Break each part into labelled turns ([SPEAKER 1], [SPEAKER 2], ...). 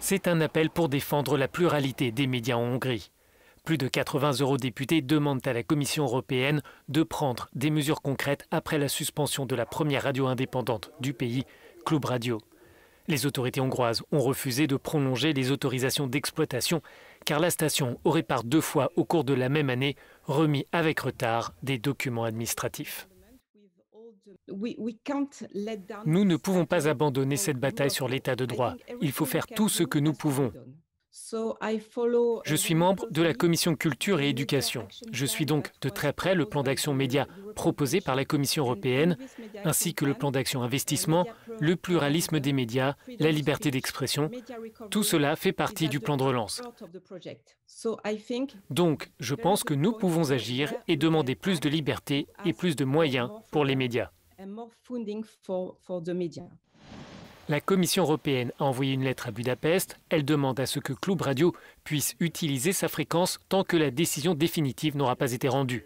[SPEAKER 1] C'est un appel pour défendre la pluralité des médias en Hongrie. Plus de 80 eurodéputés demandent à la Commission européenne de prendre des mesures concrètes après la suspension de la première radio indépendante du pays, Klub Radio. Les autorités hongroises ont refusé de prolonger les autorisations d'exploitation car la station aurait par 2 fois au cours de la même année remis avec retard des documents administratifs. Nous ne pouvons pas abandonner cette bataille sur l'état de droit. Il faut faire tout ce que nous pouvons. Je suis membre de la Commission Culture et Éducation. Je suis donc de très près le plan d'action média proposé par la Commission européenne, ainsi que le plan d'action investissement, le pluralisme des médias, la liberté d'expression. Tout cela fait partie du plan de relance. Donc, je pense que nous pouvons agir et demander plus de liberté et plus de moyens pour les médias. La Commission européenne a envoyé une lettre à Budapest. Elle demande à ce que Klub Radio puisse utiliser sa fréquence tant que la décision définitive n'aura pas été rendue.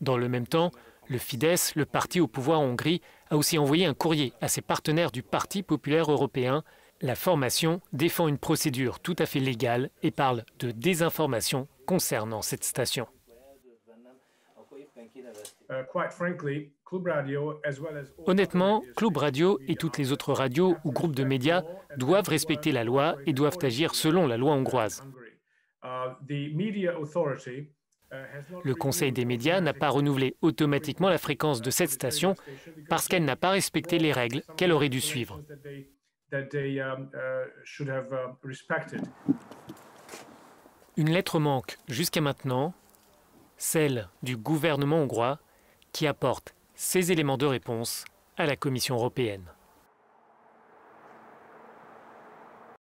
[SPEAKER 1] Dans le même temps, le Fidesz, le parti au pouvoir en Hongrie, a aussi envoyé un courrier à ses partenaires du Parti populaire européen. La formation défend une procédure tout à fait légale et parle de désinformation concernant cette station. Honnêtement, Klub Radio et toutes les autres radios ou groupes de médias doivent respecter la loi et doivent agir selon la loi hongroise. Le Conseil des médias n'a pas renouvelé automatiquement la fréquence de cette station parce qu'elle n'a pas respecté les règles qu'elle aurait dû suivre. Une lettre manque jusqu'à maintenant, celle du gouvernement hongrois qui apporte ces éléments de réponse à la Commission européenne.